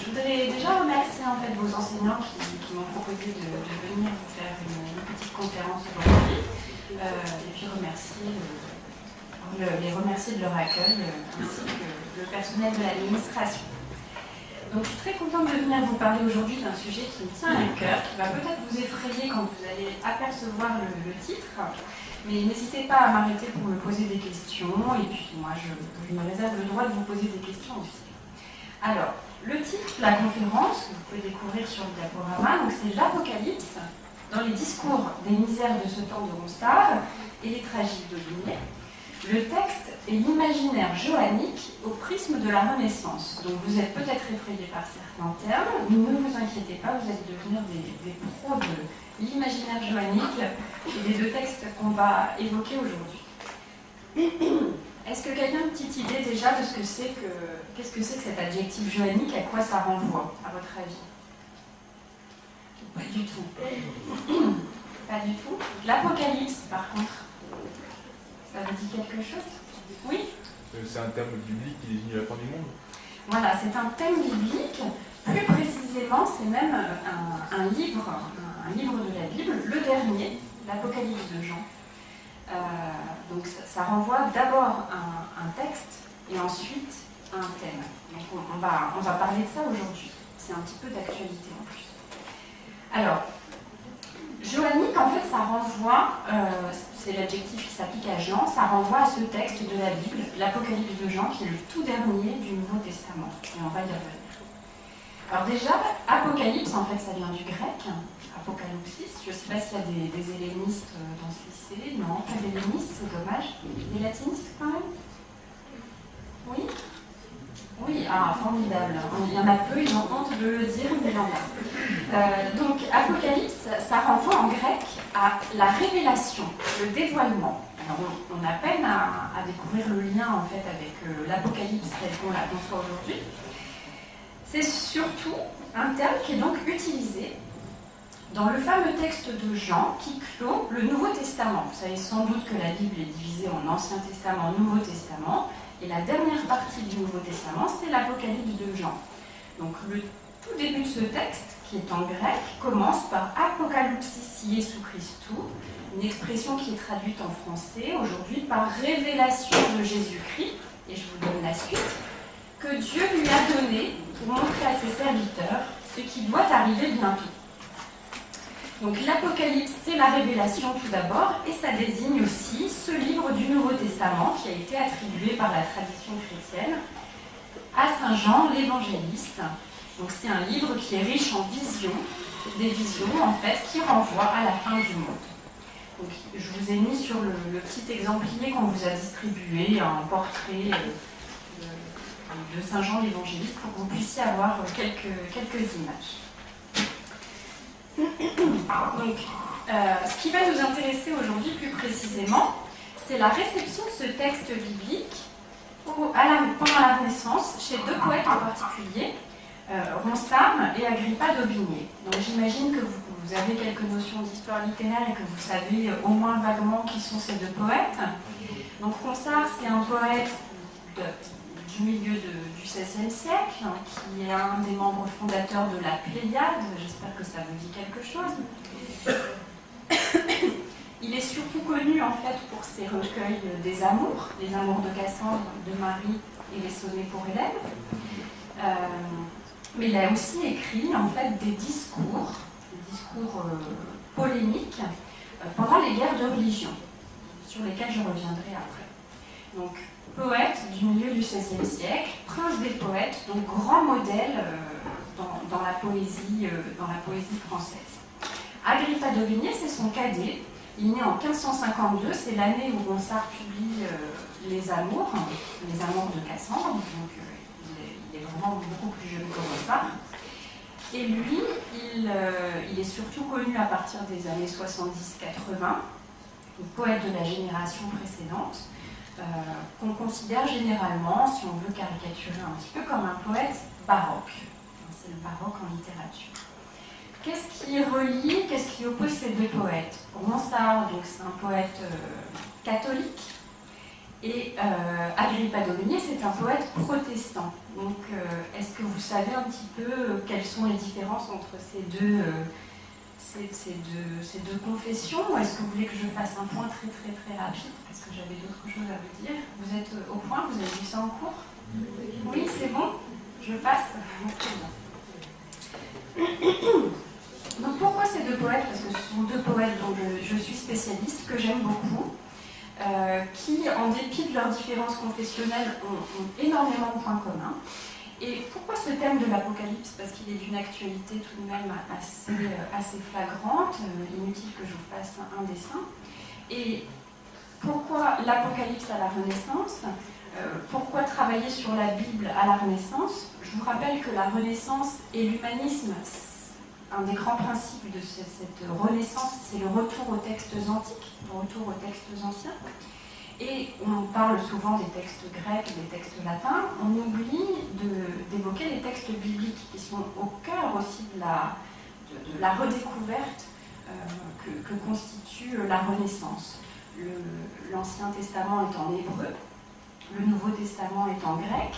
je voudrais déjà remercier en fait vos enseignants qui m'ont proposé de venir vous faire une petite conférence aujourd'hui, et puis les remercier de leur accueil, ainsi que le personnel de l'administration. Donc je suis très contente de venir vous parler aujourd'hui d'un sujet qui me tient à cœur, qui va peut-être vous effrayer quand vous allez apercevoir le titre, mais n'hésitez pas à m'arrêter pour me poser des questions, et puis moi je me réserve le droit de vous poser des questions aussi. Alors, le titre de la conférence, que vous pouvez découvrir sur le diaporama, c'est l'Apocalypse dans les discours des misères de ce temps de Ronsard et les tragiques d'Aubigné. Le texte est l'imaginaire johannique au prisme de la Renaissance. Donc vous êtes peut-être effrayés par certains termes, mais ne vous inquiétez pas, vous allez devenir des pros de l'imaginaire johannique et des deux textes qu'on va évoquer aujourd'hui. Est-ce que quelqu'un a une petite idée déjà de qu'est-ce que c'est que cet adjectif johannique, à quoi ça renvoie, à votre avis? Pas du tout. Pas du tout. L'Apocalypse, par contre, ça vous dit quelque chose? Oui? C'est un terme biblique qui désigne la fin du monde? Voilà, c'est un thème biblique. Plus précisément, c'est même un livre de la Bible, le dernier, l'Apocalypse de Jean. Donc ça renvoie d'abord un texte et ensuite un thème. Donc on va parler de ça aujourd'hui. C'est un petit peu d'actualité en plus. Alors, johannique, en fait, ça renvoie, c'est l'adjectif qui s'applique à Jean, ça renvoie à ce texte de la Bible, l'Apocalypse de Jean, qui est le tout dernier du Nouveau Testament. Et on va y revenir. Alors déjà, Apocalypse, en fait, ça vient du grec, Apocalypsis. Je ne sais pas s'il y a des hellénistes dans ce lycée. Non, pas d'hellénistes, c'est dommage. Des latinistes, quand même? Oui? Oui, formidable. Il y en a peu, ils ont honte de le dire, mais il y en a. Donc, Apocalypse, ça renvoie en grec à la révélation, le dévoilement. Alors, on a peine à découvrir le lien, en fait, avec l'Apocalypse tel qu'on la conçoit aujourd'hui. C'est surtout un terme qui est donc utilisé dans le fameux texte de Jean qui clôt le Nouveau Testament. Vous savez sans doute que la Bible est divisée en Ancien Testament et Nouveau Testament. Et la dernière partie du Nouveau Testament, c'est l'Apocalypse de Jean. Donc le tout début de ce texte, qui est en grec, commence par Apocalypsis Iesu Christou, une expression qui est traduite en français aujourd'hui par révélation de Jésus-Christ. Et je vous donne la suite. Que Dieu lui a donné pour montrer à ses serviteurs ce qui doit arriver bientôt. Donc l'Apocalypse, c'est la révélation tout d'abord, et ça désigne aussi ce livre du Nouveau Testament qui a été attribué par la tradition chrétienne à Saint Jean l'évangéliste. Donc c'est un livre qui est riche en visions, des visions en fait qui renvoient à la fin du monde. Donc je vous ai mis sur le petit exemplaire qu'on vous a distribué un portrait de Saint Jean l'évangéliste pour que vous puissiez avoir quelques images. Donc, ce qui va nous intéresser aujourd'hui plus précisément, c'est la réception de ce texte biblique pendant la Renaissance chez deux poètes en particulier, Ronsard et Agrippa d'Aubigné. Donc j'imagine que vous avez quelques notions d'histoire littéraire et que vous savez au moins vaguement qui sont ces deux poètes. Donc Ronsard, c'est un poète du milieu du XVIe siècle, qui est un des membres fondateurs de la Pléiade. J'espère que ça vous dit quelque chose. Il est surtout connu en fait pour ses recueils des amours, les amours de Cassandre, de Marie et les sonnets pour Hélène. Mais il a aussi écrit en fait des discours polémiques pendant les guerres de religion, sur lesquelles je reviendrai après. Donc, poète du milieu du XVIe siècle, prince des poètes, donc grand modèle dans la poésie française. Agrippa d'Aubigné, c'est son cadet. Il naît en 1552, c'est l'année où Ronsard publie Les Amours de Cassandre, donc il est vraiment beaucoup plus jeune que Ronsard. Et lui, il est surtout connu à partir des années 70-80, poète de la génération précédente, qu'on considère généralement, si on veut caricaturer un petit peu, comme un poète baroque. C'est le baroque en littérature. Qu'est-ce qui relie, qu'est-ce qui oppose ces deux poètes? Ronsard, donc c'est un poète catholique, Et Agrippa d'Aubigné, c'est un poète protestant. Donc, est-ce que vous savez un petit peu quelles sont les différences entre ces deux confessions, ou est-ce que vous voulez que je fasse un point très très très rapide, parce que j'avais d'autres choses à vous dire? Vous êtes au point? Vous avez vu ça en cours? Oui, c'est bon? Je passe? Donc pourquoi ces deux poètes? Parce que ce sont deux poètes dont je suis spécialiste, que j'aime beaucoup, qui, en dépit de leurs différences confessionnelles, ont énormément de points communs. Et pourquoi ce thème de l'Apocalypse? Parce qu'il est d'une actualité tout de même assez flagrante, inutile que je vous fasse un dessin. Et pourquoi l'Apocalypse à la Renaissance? Pourquoi travailler sur la Bible à la Renaissance? Je vous rappelle que la Renaissance et l'humanisme, un des grands principes de cette Renaissance, c'est le retour aux textes antiques, le retour aux textes anciens. Et on parle souvent des textes grecs, des textes latins, on oublie d'évoquer les textes bibliques qui sont au cœur aussi de la redécouverte que constitue la Renaissance. L'Ancien Testament est en hébreu, le Nouveau Testament est en grec,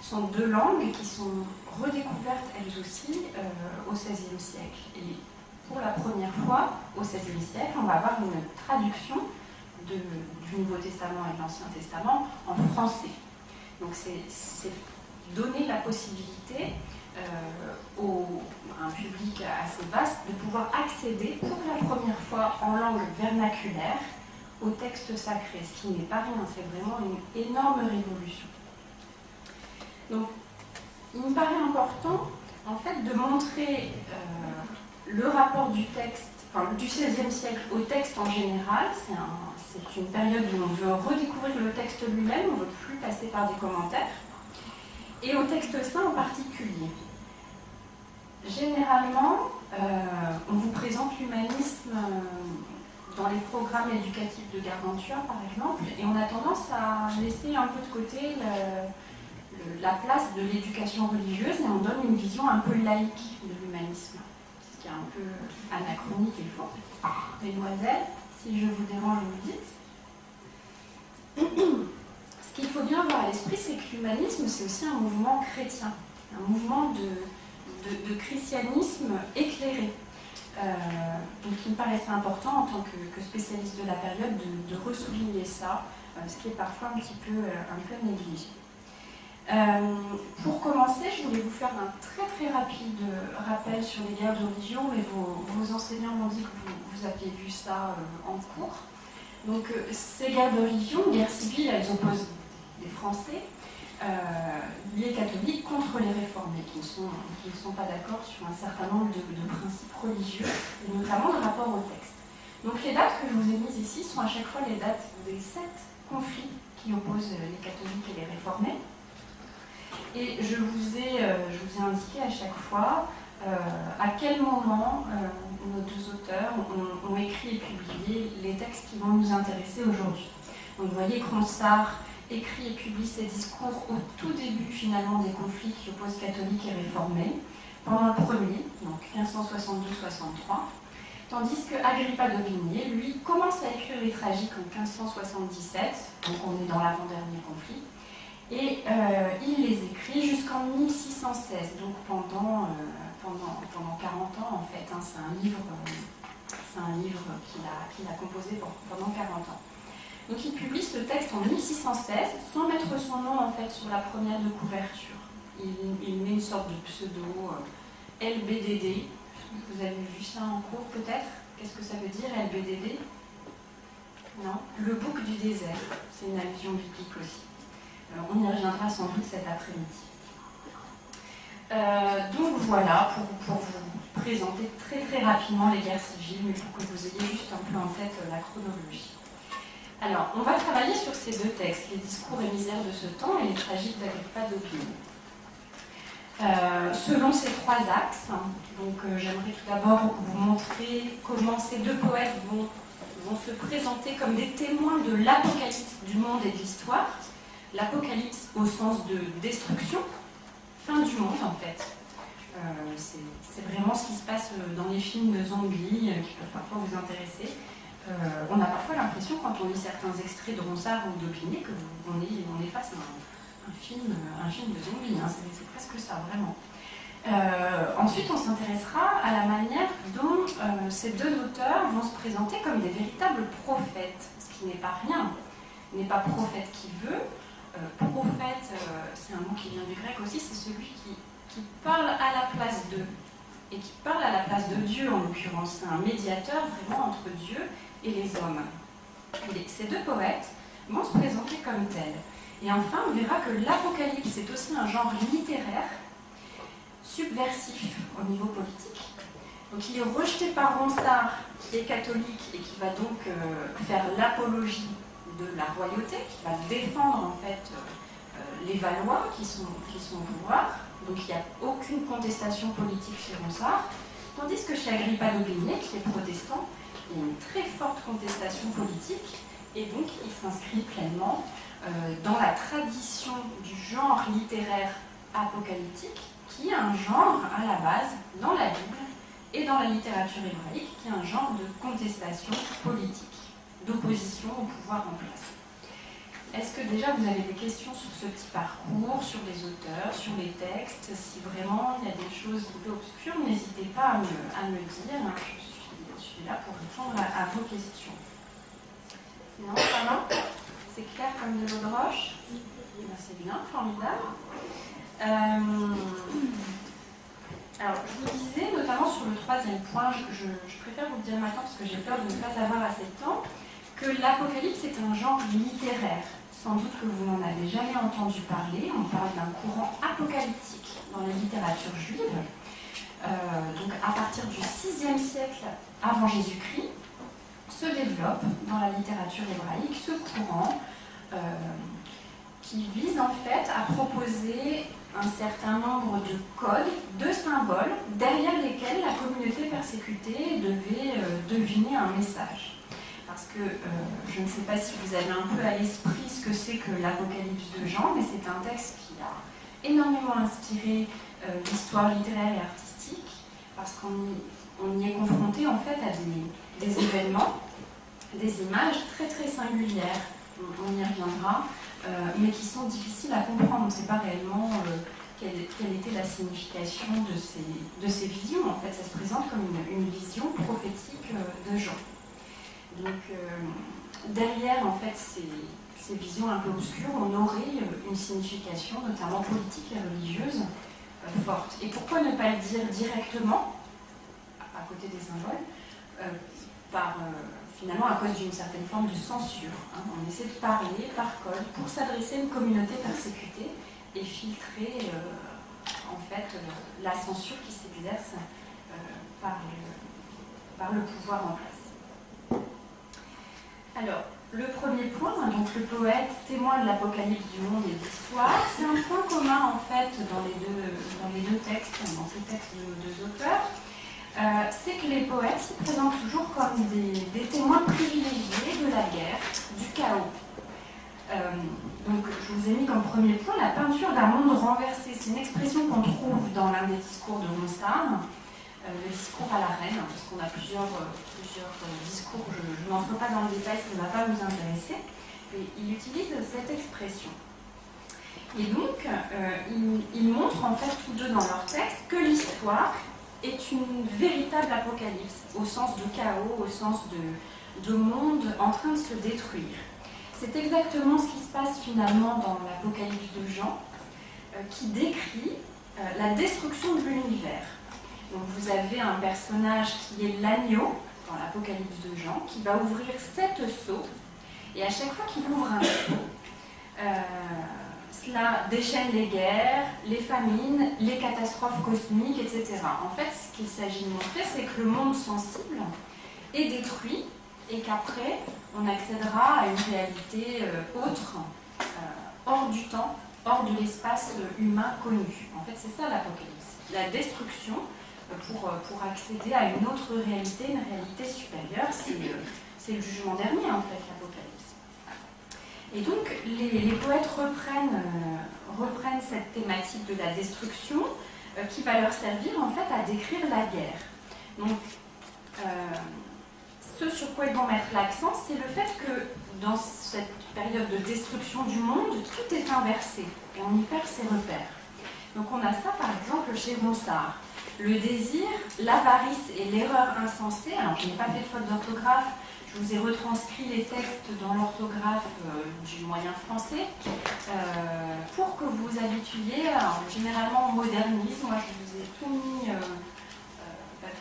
sont deux langues qui sont redécouvertes elles aussi au XVIe siècle. Et pour la première fois, au XVIe siècle, on va avoir une traduction du Nouveau Testament et de l'Ancien Testament en français. Donc c'est donner la possibilité à un public assez vaste de pouvoir accéder pour la première fois en langue vernaculaire au texte sacré, ce qui n'est pas rien, c'est vraiment une énorme révolution. Donc il me paraît important en fait de montrer le rapport du texte, enfin, du XVIe siècle au texte en général. C'est une période où on veut redécouvrir le texte lui-même, on ne veut plus passer par des commentaires, et au texte saint en particulier. Généralement, on vous présente l'humanisme dans les programmes éducatifs de Gargantua, par exemple, et on a tendance à laisser un peu de côté la place de l'éducation religieuse, et on donne une vision un peu laïque de l'humanisme, ce qui est un peu anachronique et faux. Mesdemoiselles, si je vous dérange, vous le dites. Ce qu'il faut bien avoir à l'esprit, c'est que l'humanisme, c'est aussi un mouvement chrétien, un mouvement de christianisme éclairé. Donc il me paraissait important, en tant que spécialiste de la période, de ressouligner ça, ce qui est parfois un peu négligé. Pour commencer, je voulais vous faire un très très rapide rappel sur les guerres de religion, mais vos enseignants m'ont dit que vous aviez vu ça en cours. Donc ces guerres de religion, guerres civiles, elles opposent des Français, les catholiques, contre les réformés, qui ne sont pas d'accord sur un certain nombre de principes religieux, et notamment le rapport au texte. Donc les dates que je vous ai mises ici sont à chaque fois les dates des 7 conflits qui opposent les catholiques et les réformés. Et je vous ai indiqué à chaque fois à quel moment nos deux auteurs ont écrit et publié les textes qui vont nous intéresser aujourd'hui. Donc vous voyez, Cronsard écrit et publie ses discours au tout début finalement des conflits qui opposent catholiques et réformés, pendant le premier, donc 1562-63, tandis que Agrippa d'Aubigné, lui, commence à écrire les tragiques en 1577, donc on est dans l'avant-dernier conflit, et il les écrit jusqu'en 1616, donc pendant 40 ans en fait. Hein, c'est un livre qu'il a composé pendant 40 ans. Donc il publie ce texte en 1616 sans mettre son nom en fait sur la première de couverture. Il met une sorte de pseudo LBDD. Vous avez vu ça en cours peut-être? Qu'est-ce que ça veut dire LBDD? Non? Le bouc du désert. C'est une allusion biblique aussi. On y reviendra sans doute cet après-midi. Donc voilà, pour vous présenter très très rapidement les guerres civiles, mais pour que vous ayez juste un peu en tête la chronologie. Alors, on va travailler sur ces deux textes, les discours et misères de ce temps et les tragiques d'Agrippa d'Aubigné. Selon ces trois axes, donc j'aimerais tout d'abord vous montrer comment ces deux poètes vont se présenter comme des témoins de l'apocalypse du monde et de l'histoire. L'apocalypse au sens de destruction, fin du monde en fait. C'est vraiment ce qui se passe dans les films de zombies qui peuvent parfois vous intéresser. On a parfois l'impression, quand on lit certains extraits de Ronsard ou d'Aubinet, qu'on est face à un film de zombies. Hein. C'est presque ça, vraiment. Ensuite, on s'intéressera à la manière dont ces deux auteurs vont se présenter comme des véritables prophètes, ce qui n'est pas rien. Il n'est pas prophète qui veut. Prophète, c'est un mot qui vient du grec aussi, c'est celui qui parle à la place d'eux, et qui parle à la place de Dieu en l'occurrence. C'est un médiateur vraiment entre Dieu et les hommes. Et ces deux poètes vont se présenter comme tels. Et enfin, on verra que l'Apocalypse est aussi un genre littéraire subversif au niveau politique. Donc il est rejeté par Ronsard, qui est catholique et qui va donc faire l'apologie de la royauté, qui va défendre en fait les Valois qui sont au pouvoir. Donc il n'y a aucune contestation politique chez Ronsard, tandis que chez Agrippa d'Aubigné, qui est protestant, il y a une très forte contestation politique, et donc il s'inscrit pleinement dans la tradition du genre littéraire apocalyptique, qui est un genre à la base dans la Bible et dans la littérature hébraïque, qui est un genre de contestation politique, d'opposition au pouvoir en place. Est-ce que déjà vous avez des questions sur ce petit parcours, sur les auteurs, sur les textes? Si vraiment il y a des choses un peu obscures, n'hésitez pas à me dire. Je suis là pour répondre à vos questions. Sinon, ça va? C'est clair comme de l'eau de roche? Ben, c'est bien, formidable. Alors, je vous disais, notamment sur le troisième point, je préfère vous le dire maintenant parce que j'ai peur de ne pas avoir assez de temps, que l'Apocalypse est un genre littéraire. Sans doute que vous n'en avez jamais entendu parler. On parle d'un courant apocalyptique dans la littérature juive. Donc à partir du VIe siècle avant Jésus-Christ, se développe dans la littérature hébraïque ce courant qui vise en fait à proposer un certain nombre de codes, de symboles, derrière lesquels la communauté persécutée devait deviner un message. Parce que je ne sais pas si vous avez un peu à l'esprit ce que c'est que l'Apocalypse de Jean, mais c'est un texte qui a énormément inspiré l'histoire littéraire et artistique, parce qu'on y est confronté en fait à des événements, des images très très singulières, on y reviendra, mais qui sont difficiles à comprendre. On ne sait pas réellement quelle était la signification de ces visions. En fait, ça se présente comme une vision prophétique de Jean. Donc, derrière en fait, ces visions un peu obscures, on aurait une signification, notamment politique et religieuse, forte. Et pourquoi ne pas le dire directement, à côté des symboles, finalement à cause d'une certaine forme de censure. Hein. On essaie de parler par code pour s'adresser à une communauté persécutée et filtrer en fait la censure qui s'exerce par le pouvoir en place. Alors, le premier point, donc le poète, témoin de l'apocalypse du monde et de l'histoire, c'est un point commun en fait dans les deux textes, dans ces textes de nos deux auteurs, c'est que les poètes s'y présentent toujours comme des témoins privilégiés de la guerre, du chaos. Donc, je vous ai mis comme premier point la peinture d'un monde renversé. C'est une expression qu'on trouve dans l'un des discours de Ronsard, le discours à la reine, parce qu'on a plusieurs discours, je n'entre pas dans le détail, ça ne va pas vous intéresser, mais il utilise cette expression. Et donc, ils montrent en fait tous deux dans leur texte que l'histoire est une véritable apocalypse, au sens de chaos, au sens de monde en train de se détruire. C'est exactement ce qui se passe finalement dans l'Apocalypse de Jean, qui décrit la destruction de l'univers. Donc vous avez un personnage qui est l'agneau, dans l'Apocalypse de Jean, qui va ouvrir 7 seaux, et à chaque fois qu'il ouvre un seau, cela déchaîne les guerres, les famines, les catastrophes cosmiques, etc. En fait, ce qu'il s'agit de montrer, c'est que le monde sensible est détruit, et qu'après, on accédera à une réalité autre, hors du temps, hors de l'espace humain connu. En fait, c'est ça l'Apocalypse. La destruction pour accéder à une autre réalité, une réalité supérieure. C'est le jugement dernier, en fait, l'Apocalypse. Et donc, les poètes reprennent cette thématique de la destruction qui va leur servir, en fait, à décrire la guerre. Donc, ce sur quoi ils vont mettre l'accent, c'est le fait que dans cette période de destruction du monde, tout est inversé et on y perd ses repères. Donc on a ça par exemple chez Ronsard. Le désir, l'avarice et l'erreur insensée. Alors je n'ai pas fait de faute d'orthographe, je vous ai retranscrit les textes dans l'orthographe du moyen français pour que vous vous habituiez, généralement au modernisme. Moi je vous ai tout mis,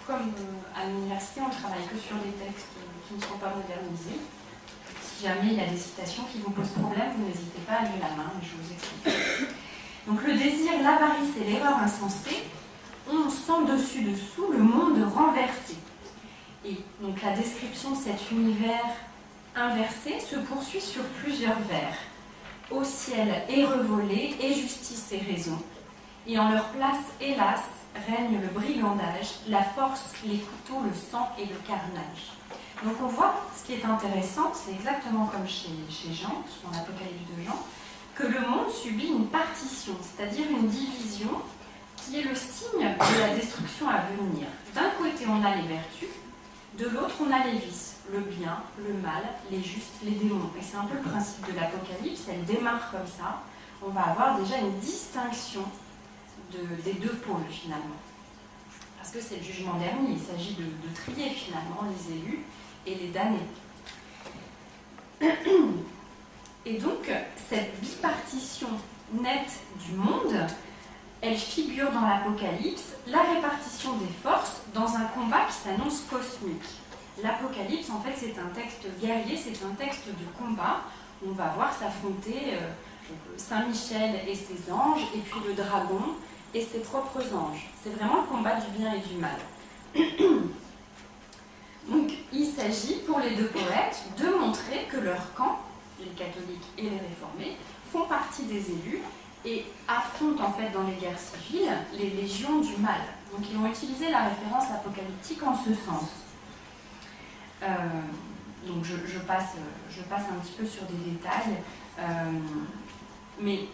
comme à l'université on ne travaille que sur des textes qui ne sont pas modernisés. Si jamais il y a des citations qui vous posent problème, vous n'hésitez pas à lever la main, mais je vous explique. Donc le désir, l'avarice et l'erreur insensée ont sans dessus-dessous le monde renversé. Et donc la description de cet univers inversé se poursuit sur plusieurs vers. Au ciel est revolé, et justice et raison. Et en leur place, hélas, règne le brigandage, la force, les couteaux, le sang et le carnage. Donc on voit, ce qui est intéressant, c'est exactement comme chez Jean, dans l'Apocalypse de Jean, que le monde subit une partition, c'est-à-dire une division qui est le signe de la destruction à venir. D'un côté, on a les vertus, de l'autre, on a les vices, le bien, le mal, les justes, les démons. Et c'est un peu le principe de l'Apocalypse, elle démarre comme ça. On va avoir déjà une distinction des deux pôles, finalement. Parce que c'est le jugement dernier, il s'agit de trier, finalement, les élus et les damnés. Et donc, cette bipartition nette du monde, elle figure dans l'Apocalypse, la répartition des forces dans un combat qui s'annonce cosmique. L'Apocalypse, en fait, c'est un texte guerrier, c'est un texte de combat. On va voir s'affronter Saint Michel et ses anges, et puis le dragon et ses propres anges. C'est vraiment le combat du bien et du mal. Donc, il s'agit pour les deux poètes de montrer que leur camp, les catholiques et les réformés, font partie des élus et affrontent en fait dans les guerres civiles les légions du mal. Donc ils vont utiliser la référence apocalyptique en ce sens. Donc je passe un petit peu sur des détails. Mais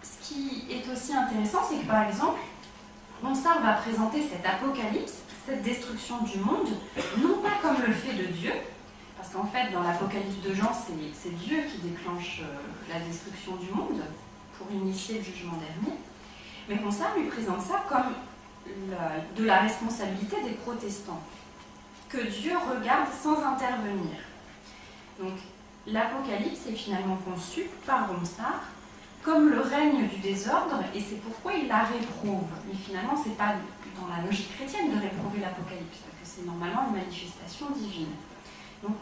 ce qui est aussi intéressant, c'est que par exemple, Ronsard va présenter cet apocalypse, cette destruction du monde, non pas comme le fait de Dieu, parce qu'en fait, dans l'Apocalypse de Jean, c'est Dieu qui déclenche la destruction du monde pour initier le jugement dernier. Mais Ronsard lui présente ça comme de la responsabilité des protestants, que Dieu regarde sans intervenir. Donc, l'Apocalypse est finalement conçu par Ronsard comme le règne du désordre, et c'est pourquoi il la réprouve. Mais finalement, ce n'est pas dans la logique chrétienne de réprouver l'Apocalypse, parce que c'est normalement une manifestation divine. Donc,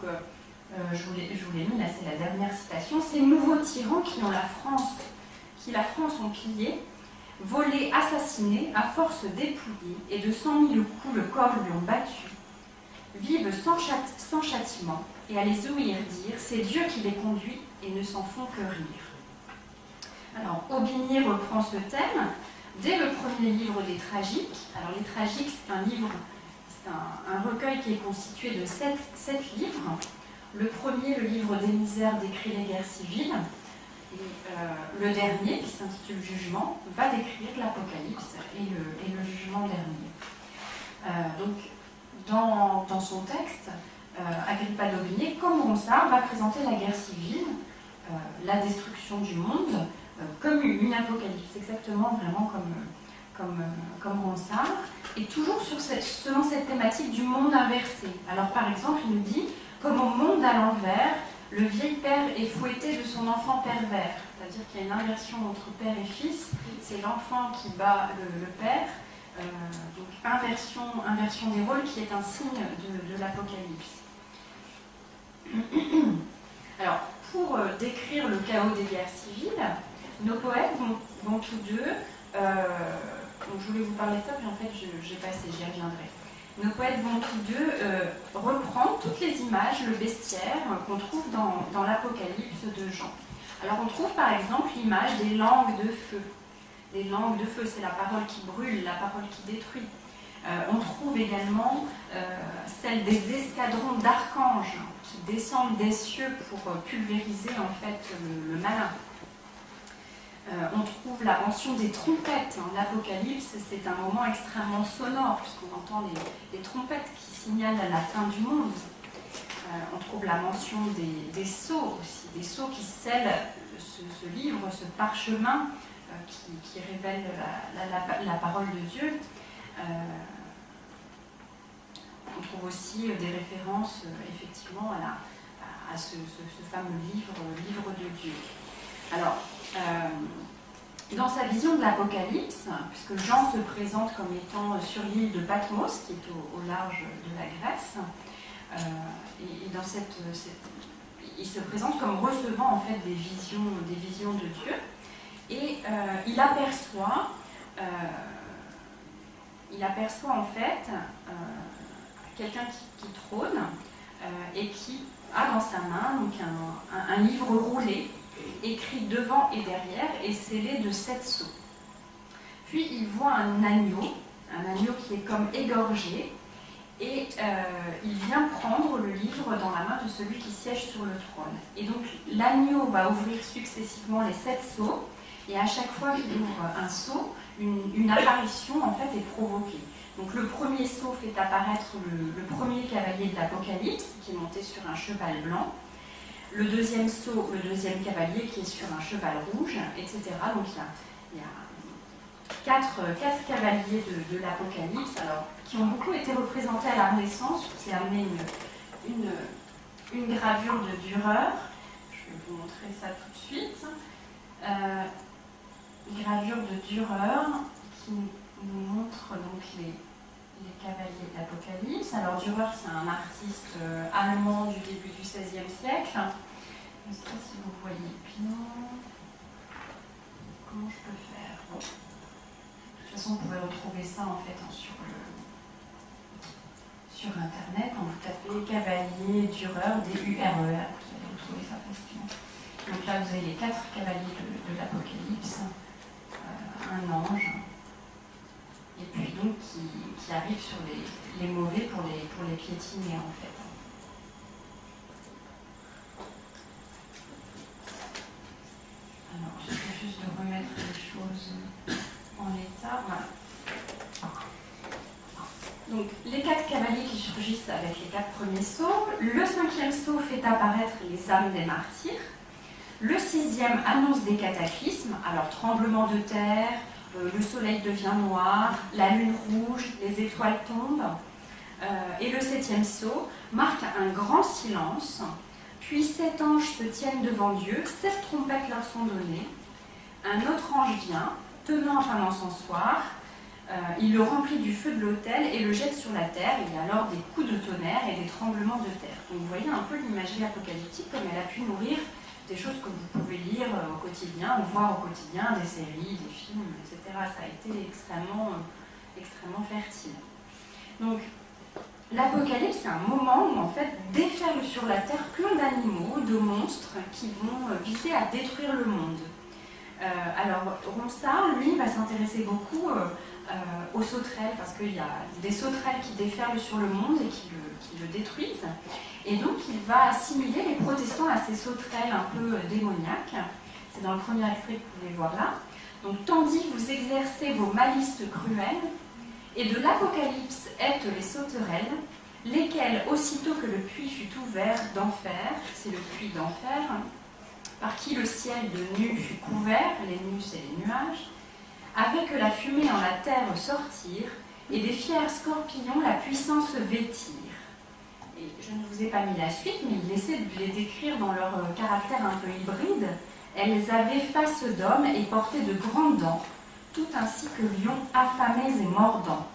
je vous l'ai mis, là c'est la dernière citation, « Ces nouveaux tyrans qui la France ont pillé, volé, assassiné, à force dépouillée, et de 100 000 coups le corps lui ont battu, vivent sans châtiment, et à les ouïr dire, c'est Dieu qui les conduit, et ne s'en font que rire. » Alors, Aubigné reprend ce thème dès le premier livre des Tragiques. Alors, les Tragiques, c'est un livre, c'est un recueil qui est constitué de 7 livres. Le premier, le livre des misères, décrit les guerres civiles. Et le dernier, qui s'intitule Jugement, va décrire l'Apocalypse et le jugement dernier. Donc, dans son texte, Agrippa d'Aubigné, comme Ronsard, va présenter la guerre civile, la destruction du monde, comme une apocalypse, exactement vraiment comme Ronsard, et toujours selon cette thématique du monde inversé. Alors par exemple, il nous dit, comme au monde à l'envers, le vieil père est fouetté de son enfant pervers, c'est-à-dire qu'il y a une inversion entre père et fils, c'est l'enfant qui bat le père, donc inversion des rôles qui est un signe de l'Apocalypse. Alors, pour décrire le chaos des guerres civiles, nos poètes vont tous deux, donc je voulais vous parler de ça, puis en fait j'ai passé, j'y reviendrai. Nos poètes vont tous deux reprendre toutes les images, le bestiaire qu'on trouve dans l'Apocalypse de Jean. Alors on trouve par exemple l'image des langues de feu. Les langues de feu, c'est la parole qui brûle, la parole qui détruit. On trouve également celle des escadrons d'archanges qui descendent des cieux pour pulvériser en fait le malin. On trouve la mention des trompettes. L'Apocalypse, c'est un moment extrêmement sonore, puisqu'on entend les trompettes qui signalent la fin du monde. On trouve la mention des sceaux aussi, des sceaux qui scellent ce livre, ce parchemin qui révèle la parole de Dieu. On trouve aussi des références effectivement à ce fameux livre de Dieu. Alors, dans sa vision de l'Apocalypse, puisque Jean se présente comme étant sur l'île de Patmos, qui est au large de la Grèce, et dans il se présente comme recevant en fait des visions de Dieu, et il aperçoit en fait quelqu'un qui trône et qui a dans sa main donc un livre roulé, écrit devant et derrière et scellé de 7 sceaux. Puis il voit un agneau qui est comme égorgé, et il vient prendre le livre dans la main de celui qui siège sur le trône. Et donc l'agneau va ouvrir successivement les 7 sceaux, et à chaque fois qu'il ouvre un sceau, une apparition en fait est provoquée. Donc le premier sceau fait apparaître le premier cavalier de l'Apocalypse, qui est monté sur un cheval blanc. Le deuxième sceau, le deuxième cavalier qui est sur un cheval rouge, etc. Donc il y a 4 cavaliers de l'Apocalypse, alors qui ont beaucoup été représentés à la Renaissance. Je vous ai amené une gravure de Dürer. Je vais vous montrer ça tout de suite. Gravure de Dürer qui nous montre donc les cavaliers de l'Apocalypse. Alors Dürer, c'est un artiste allemand du début du XVIe siècle. Je ne sais pas si vous voyez bien. Comment je peux faire? Bon. De toute façon, vous pouvez retrouver ça en fait sur Internet. Quand vous tapez cavalier Dürer, D-U-R-E-R, vous allez retrouver ça facilement. Donc là, vous avez les 4 cavaliers de l'Apocalypse. Un ange, et puis donc qui arrive sur les mauvais pour les piétiner en fait. Alors j'essaie juste de remettre les choses en état. Voilà. Donc les 4 cavaliers qui surgissent avec les 4 premiers sceaux. Le 5e sceau fait apparaître les âmes des martyrs. Le 6e annonce des cataclysmes, alors tremblement de terre, le soleil devient noir, la lune rouge, les étoiles tombent. Et le 7e sceau marque un grand silence, puis 7 anges se tiennent devant Dieu, 7 trompettes leur sont données. Un autre ange vient, tenant un encensoir, il le remplit du feu de l'autel et le jette sur la terre. Il y a alors des coups de tonnerre et des tremblements de terre. Donc vous voyez un peu l'imagerie apocalyptique comme elle a pu nourrir des choses que vous pouvez lire au quotidien, ou voir au quotidien, des séries, des films, etc. Ça a été extrêmement fertile. Donc, l'Apocalypse, c'est un moment où, en fait, déferlent sur la Terre plein d'animaux, de monstres, qui vont viser à détruire le monde. Alors, Ronsard, lui, va s'intéresser beaucoup aux sauterelles, parce qu'il y a des sauterelles qui déferlent sur le monde et qui le détruisent. Et donc, il va assimiler les protestants à ces sauterelles un peu démoniaques. C'est dans le premier extrait que vous pouvez voir là. Donc, tandis vous exercez vos malices cruelles, et de l'Apocalypse êtes les sauterelles, lesquelles, aussitôt que le puits fut ouvert d'enfer, c'est le puits d'enfer, par qui le ciel de nues fut couvert, les nues c'est les nuages, avec la fumée en la terre sortir, et des fiers scorpions la puissance vêtir. Et je ne vous ai pas mis la suite, mais il essaie de les décrire dans leur caractère un peu hybride. Elles avaient face d'homme et portaient de grandes dents, tout ainsi que lions affamés et mordants.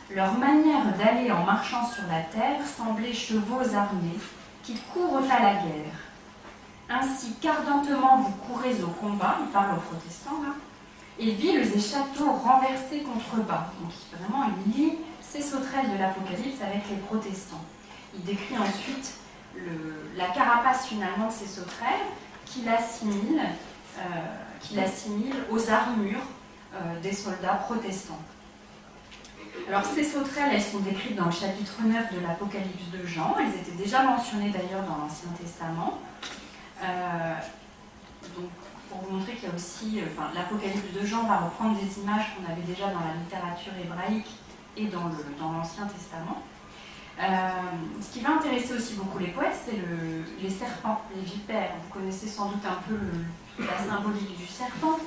Leur manière d'aller en marchant sur la terre semblait chevaux armés qui courent à la guerre. Ainsi qu'ardentement vous courez au combat, il parle aux protestants là, et villes et châteaux renversés contre bas. Donc vraiment il lie ces sauterelles de l'Apocalypse avec les protestants. Il décrit ensuite la carapace finalement de ces sauterelles qu'il assimile aux armures des soldats protestants. Alors ces sauterelles, elles sont décrites dans le chapitre 9 de l'Apocalypse de Jean. Elles étaient déjà mentionnées d'ailleurs dans l'Ancien Testament. Donc pour vous montrer qu'il y a aussi, l'Apocalypse de Jean va reprendre des images qu'on avait déjà dans la littérature hébraïque et dans l'Ancien Testament. Ce qui va intéresser aussi beaucoup les poètes, c'est les serpents, les vipères. Vous connaissez sans doute un peu la symbolique du serpent.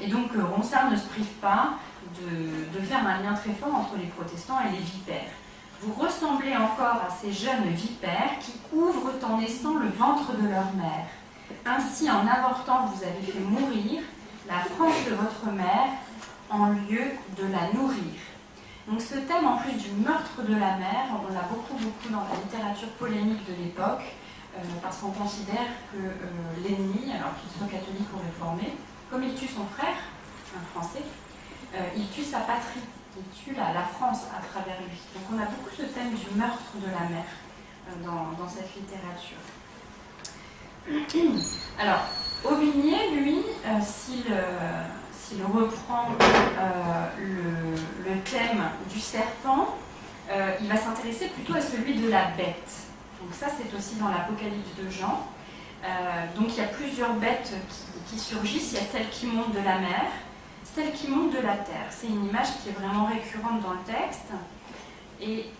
Et donc Ronsard ne se prive pas de faire un lien très fort entre les protestants et les vipères. Vous ressemblez encore à ces jeunes vipères qui ouvrent en naissant le ventre de leur mère. Ainsi, en avortant, vous avez fait mourir la France de votre mère en lieu de la nourrir. Donc ce thème, en plus du meurtre de la mère, on l'a beaucoup dans la littérature polémique de l'époque, parce qu'on considère que l'ennemi, alors qu'il soit catholique ou réformé, comme il tue son frère, un Français, il tue sa patrie, il tue la France à travers lui. Donc on a beaucoup ce thème du meurtre de la mère dans cette littérature. Alors, Aubigné, lui, s'il reprend le thème du serpent, il va s'intéresser plutôt à celui de la bête. Donc ça, c'est aussi dans l'Apocalypse de Jean. Donc il y a plusieurs bêtes qui surgissent. Il y a celle qui monte de la mer, celle qui monte de la terre. C'est une image qui est vraiment récurrente dans le texte. Et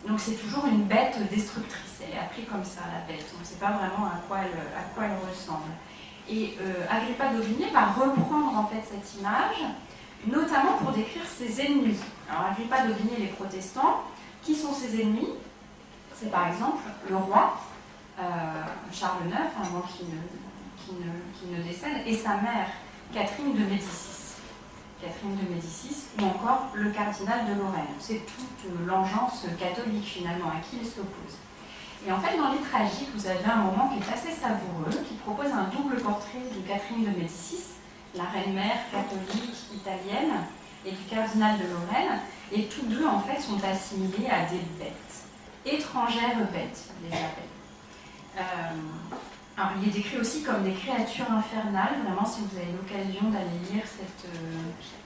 donc c'est toujours une bête destructrice. Elle est appelée comme ça, la bête. On ne sait pas vraiment à quoi elle ressemble. Et Agrippa d'Aubigné va reprendre en fait cette image, notamment pour décrire ses ennemis. Alors Agrippa d'Aubigné et les protestants, qui sont ses ennemis? C'est par exemple le roi, Charles IX, avant qu'il ne décède, et sa mère, Catherine de Médicis. Catherine de Médicis, ou encore le cardinal de Lorraine. C'est toute l'engeance catholique finalement à qui il s'oppose. Et en fait, dans les tragiques, vous avez un moment qui est assez savoureux, qui propose un double portrait de Catherine de Médicis, la reine-mère catholique italienne, et du cardinal de Lorraine, et tous deux en fait sont assimilés à des bêtes, étrangères bêtes, on les appelle. Alors, il est décrit aussi comme des créatures infernales. Vraiment, si vous avez l'occasion d'aller lire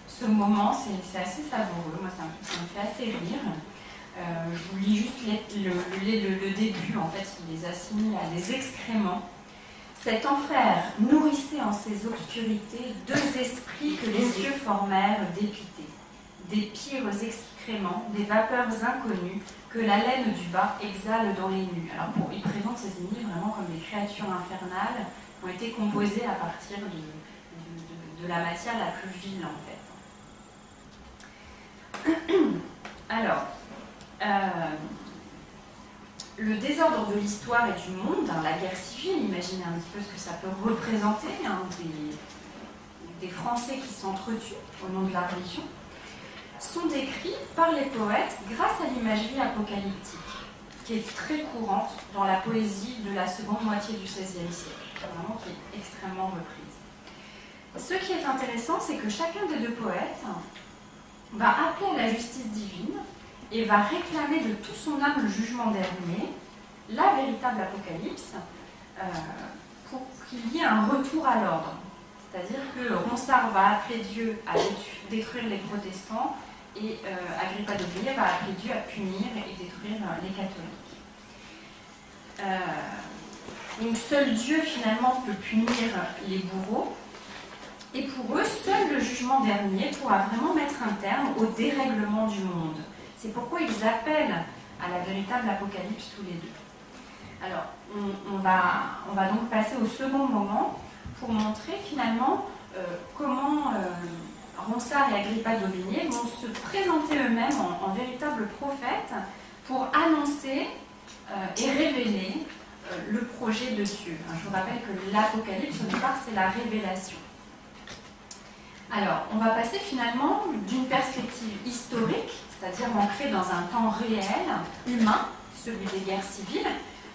ce moment, c'est assez savoureux. Moi, ça me fait assez rire. Je vous lis juste le début. En fait, il les assimile à des excréments. Cet enfer nourrissait en ses obscurités deux esprits que les cieux formèrent dépités. Des pires excréments, des vapeurs inconnues, que la laine du bas exhale dans les nues. Alors il présente ces ennemis vraiment comme des créatures infernales qui ont été composées à partir de la matière la plus vile en fait. Alors, le désordre de l'histoire et du monde, la guerre civile, imaginez un petit peu ce que ça peut représenter, des Français qui s'entretuent au nom de la religion, sont décrits par les poètes grâce à l'imagerie apocalyptique, qui est très courante dans la poésie de la seconde moitié du XVIe siècle, vraiment qui est extrêmement reprise. Ce qui est intéressant, c'est que chacun des deux poètes va appeler à la justice divine et va réclamer de tout son âme le jugement dernier, la véritable apocalypse, pour qu'il y ait un retour à l'ordre. C'est-à-dire que Ronsard va appeler Dieu à détruire les protestants et Agrippa d'Aubigné va appeler Dieu à punir et détruire les catholiques. Donc seul Dieu finalement peut punir les bourreaux, et pour eux, seul le jugement dernier pourra vraiment mettre un terme au dérèglement du monde. C'est pourquoi ils appellent à la véritable apocalypse tous les deux. Alors, on va donc passer au second moment pour montrer finalement comment Ronsard et Agrippa d'Aubigné vont se présenter eux-mêmes en véritables prophètes pour annoncer et révéler le projet de Dieu. Je vous rappelle que l'Apocalypse, au départ, c'est la révélation. Alors, on va passer finalement d'une perspective historique, c'est-à-dire ancrée dans un temps réel, humain, celui des guerres civiles,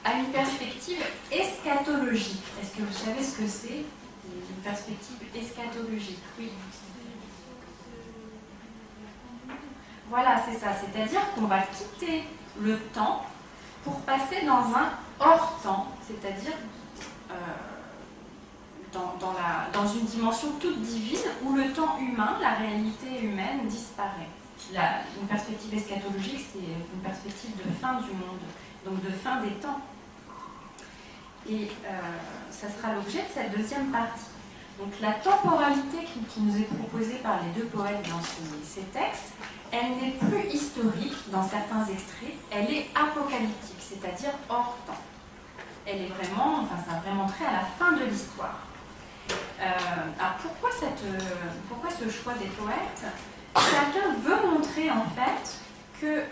à une perspective eschatologique. Est-ce que vous savez ce que c'est, une perspective eschatologique? Oui. Voilà, c'est ça. C'est-à-dire qu'on va quitter le temps pour passer dans un hors-temps, c'est-à-dire dans une dimension toute divine où le temps humain, la réalité humaine disparaît. Une perspective eschatologique, c'est une perspective de fin du monde, donc de fin des temps. Et ça sera l'objet de cette deuxième partie. Donc la temporalité qui nous est proposée par les deux poètes dans ces textes, elle n'est plus historique dans certains extraits, elle est apocalyptique, c'est-à-dire hors temps. Elle est vraiment, enfin ça a vraiment trait à la fin de l'histoire. Alors pourquoi ce choix des poètes? Chacun veut montrer en fait que,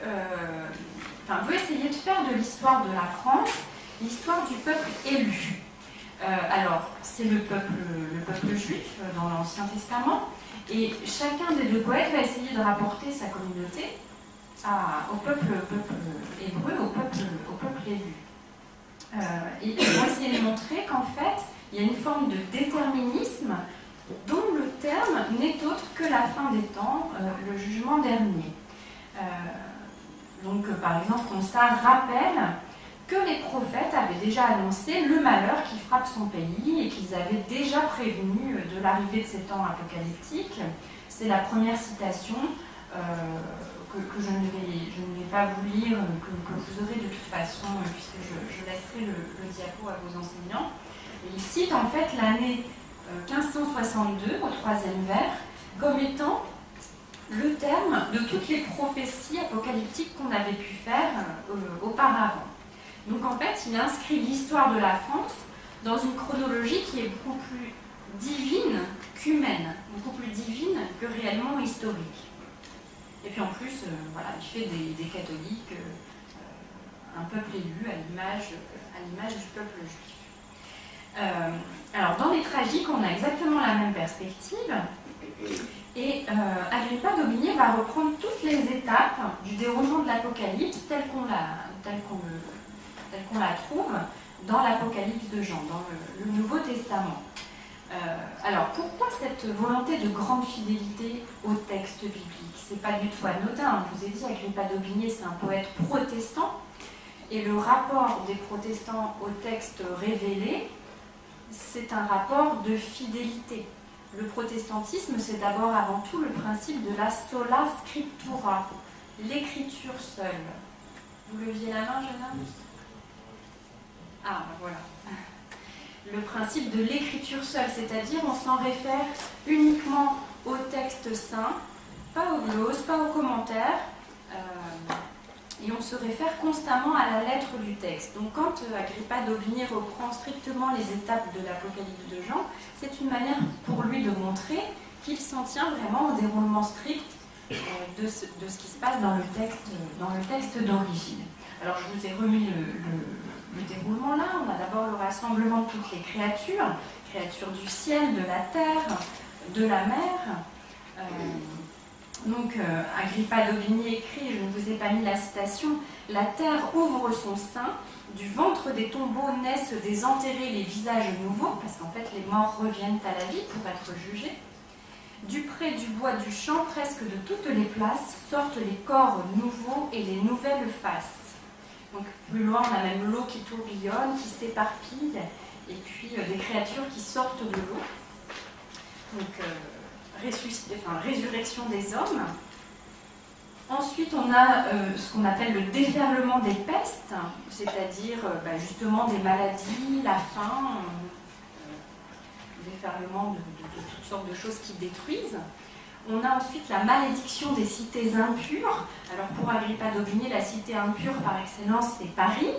veut essayer de faire de l'histoire de la France l'histoire du peuple élu. Alors c'est le peuple juif dans l'Ancien Testament, et chacun des deux poètes va essayer de rapporter sa communauté au peuple hébreu, au peuple élu. Et ils vont essayer de montrer qu'en fait, il y a une forme de déterminisme dont le terme n'est autre que la fin des temps, le jugement dernier. Donc, par exemple, Constat rappelle que les prophètes avaient déjà annoncé le malheur qui frappe son pays et qu'ils avaient déjà prévenu de l'arrivée de ces temps apocalyptiques. C'est la première citation que je ne vais pas vous lire, que vous aurez de toute façon, puisque je laisserai le diapo à vos enseignants. Et il cite en fait l'année 1562, au troisième vers, comme étant le terme de toutes les prophéties apocalyptiques qu'on avait pu faire auparavant. Donc en fait, il inscrit l'histoire de la France dans une chronologie qui est beaucoup plus divine qu'humaine, beaucoup plus divine que réellement historique. Et puis en plus, voilà, il fait des catholiques un peuple élu à l'image du peuple juif. Alors dans les tragiques, on a exactement la même perspective. Et Agrippa d'Aubigné va reprendre toutes les étapes du déroulement de l'Apocalypse telle qu'on la trouve dans l'Apocalypse de Jean, dans le Nouveau Testament. Alors, pourquoi cette volonté de grande fidélité au texte biblique? C'est pas du tout anodin. Je vous ai dit, Agrippa d'Aubigné, c'est un poète protestant, et le rapport des protestants au texte révélé, c'est un rapport de fidélité. Le protestantisme, c'est d'abord avant tout le principe de la sola scriptura, l'écriture seule. Vous leviez la main, jeune homme? Ah, ben voilà. Le principe de l'écriture seule, c'est-à-dire on s'en réfère uniquement au texte saint, pas aux glosses, pas aux commentaires, et on se réfère constamment à la lettre du texte. Donc quand Agrippa d'Aubigné reprend strictement les étapes de l'Apocalypse de Jean, c'est une manière pour lui de montrer qu'il s'en tient vraiment au déroulement strict de ce qui se passe dans le texte d'origine. Alors je vous ai remis le déroulement là. On a d'abord le rassemblement de toutes les créatures du ciel, de la terre, de la mer. Donc Agrippa d'Aubigné écrit, je ne vous ai pas mis la citation, « La terre ouvre son sein, du ventre des tombeaux naissent des enterrés les visages nouveaux », parce qu'en fait les morts reviennent à la vie pour être jugés. « Du pré, du bois, du champ, presque de toutes les places, sortent les corps nouveaux et les nouvelles faces. » Donc plus loin, on a même l'eau qui tourbillonne, qui s'éparpille, et puis des créatures qui sortent de l'eau. Donc résurrection des hommes. Ensuite, on a ce qu'on appelle le déferlement des pestes, c'est-à-dire justement des maladies, la faim, déferlement de toutes sortes de choses qui détruisent. On a ensuite la malédiction des cités impures. Alors pour Agrippa d'Aubigné, la cité impure par excellence, c'est Paris,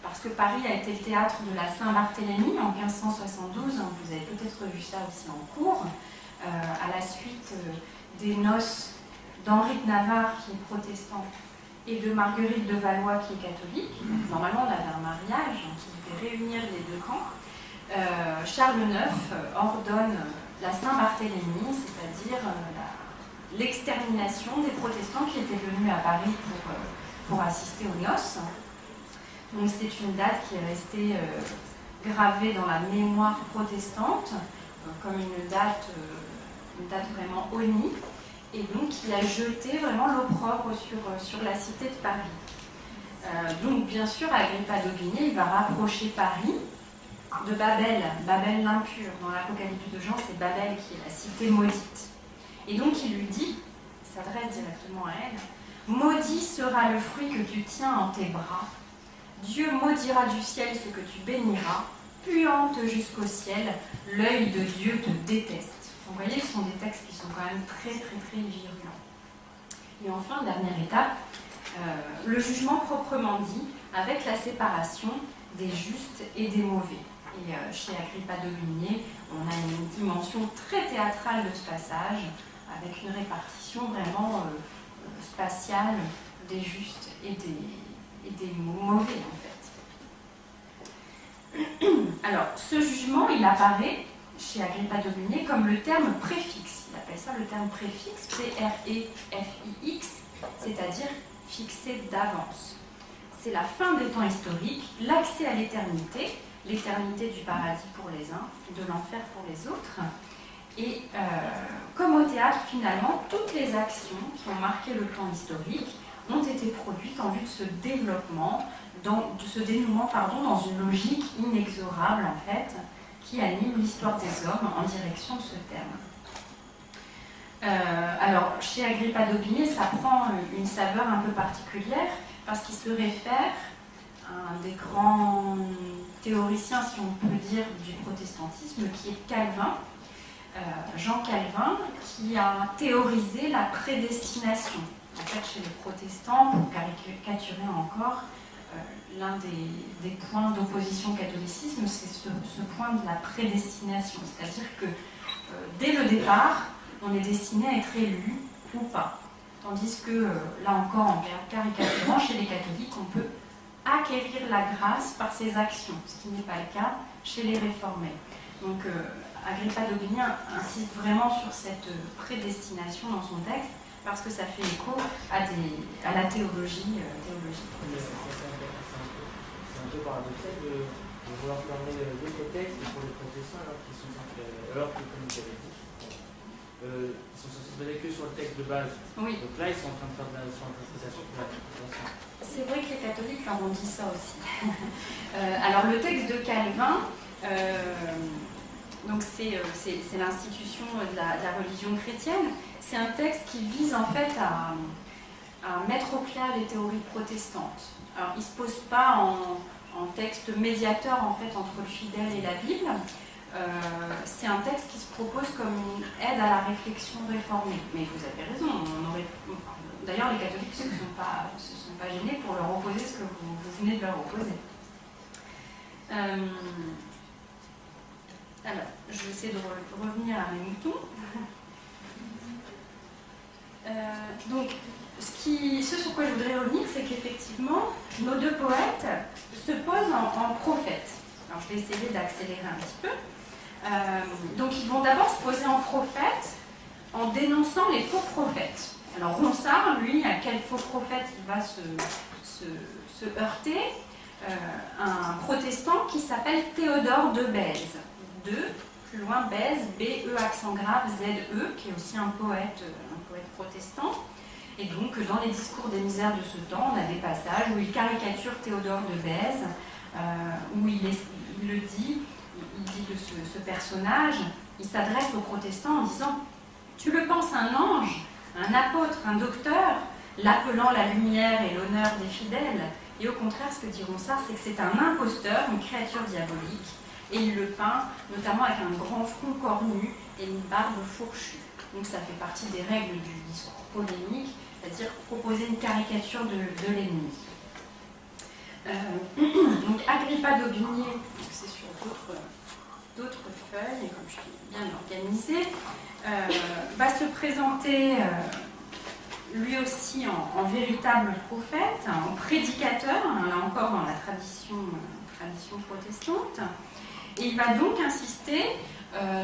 parce que Paris a été le théâtre de la Saint-Barthélemy en 1572. Vous avez peut-être vu ça aussi en cours, à la suite des noces d'Henri de Navarre, qui est protestant, et de Marguerite de Valois, qui est catholique. Normalement, on avait un mariage qui devait réunir les deux camps. Charles IX ordonne la Saint-Barthélemy, c'est-à-dire l'extermination des protestants qui étaient venus à Paris pour assister aux noces. Donc c'est une date qui est restée gravée dans la mémoire protestante comme une date vraiment honnie, et donc qui a jeté vraiment l'opprobre sur la cité de Paris. Donc bien sûr, Agrippa d'Aubigné, il va rapprocher Paris de Babel, Babel l'impur. Dans l'Apocalypse de Jean, c'est Babel qui est la cité maudite. Et donc il lui dit, il s'adresse directement à elle, « Maudit sera le fruit que tu tiens en tes bras. Dieu maudira du ciel ce que tu béniras, puante jusqu'au ciel, l'œil de Dieu te déteste. Vous voyez, ce sont des textes qui sont quand même très virulents. Et enfin, dernière étape, le jugement proprement dit, avec la séparation des justes et des mauvais. Et chez Agrippa d'Aubigné, on a une dimension très théâtrale de ce passage, avec une répartition vraiment spatiale des justes et des mauvais, en fait. Alors, ce jugement, il apparaît chez Agrippa d'Aubigné comme le terme préfixe. Il appelle ça le terme préfixe, P-R-E-F-I-X, c'est-à-dire fixé d'avance. C'est la fin des temps historiques, l'accès à l'éternité, l'éternité du paradis pour les uns, de l'enfer pour les autres. Et comme au théâtre, finalement, toutes les actions qui ont marqué le temps historique ont été produites en vue de ce développement, de ce dénouement, dans une logique inexorable, en fait, qui anime l'histoire des hommes en direction de ce thème. Alors, chez Agrippa d'Aubigné, ça prend une saveur un peu particulière, parce qu'il se réfère à un des grands théoriciens, si on peut dire, du protestantisme, qui est Calvin, Jean Calvin, qui a théorisé la prédestination. En fait, chez les protestants, pour caricaturer encore, l'un des points d'opposition au catholicisme, c'est ce point de la prédestination. C'est-à-dire que dès le départ, on est destiné à être élu ou pas. Tandis que, là encore, en caricaturant, chez les catholiques, on peut acquérir la grâce par ses actions, ce qui n'est pas le cas chez les réformés. Donc, Agrippa d'Aubigné insiste vraiment sur cette prédestination dans son texte, parce que ça fait écho à la théologie protestante. C'est un peu paradoxal de vouloir fermer d'autres textes pour les protestants alors que, comme tu avais dit, ils sont censés se baser que sur le texte de base. Oui. Donc là, ils sont en train de faire de la interprétation pour la interprétation. C'est vrai que les catholiques leur ont dit ça aussi. Alors le texte de Calvin, donc c'est l'institution de la religion chrétienne. C'est un texte qui vise en fait à mettre au clair les théories protestantes. Alors il ne se pose pas en texte médiateur en fait entre le fidèle et la Bible. C'est un texte qui se propose comme une aide à la réflexion réformée. Mais vous avez raison, d'ailleurs les catholiques ne se sont pas gênés pour leur opposer ce que vous venez de leur opposer. Alors, je vais essayer de revenir à mes moutons. Donc, ce sur quoi je voudrais revenir, c'est qu'effectivement, nos deux poètes se posent en prophètes. Alors, je vais essayer d'accélérer un petit peu. Donc, ils vont d'abord se poser en prophètes en dénonçant les faux prophètes. Alors, Ronsard, lui, à quel faux prophète il va se heurter? Un protestant qui s'appelle Théodore de Bèze. Plus loin, Bèze, B-E accent grave, Z-E, qui est aussi un poète protestant. Et donc, dans les discours des misères de ce temps, on a des passages où il caricature Théodore de Bèze, où il le dit, il dit de ce personnage, il s'adresse aux protestants en disant « Tu le penses un ange, un apôtre, un docteur, l'appelant la lumière et l'honneur des fidèles. Et au contraire, ce que dit Ronsard, c'est que c'est un imposteur, une créature diabolique. Et il le peint notamment avec un grand front cornu et une barbe fourchue. Donc ça fait partie des règles du discours polémique, c'est-à-dire proposer une caricature de l'ennemi. Donc Agrippa d'Aubigné, c'est sur d'autres feuilles, et comme je suis bien organisée, va se présenter lui aussi en véritable prophète, en prédicateur, là encore dans la tradition protestante. Et il va donc insister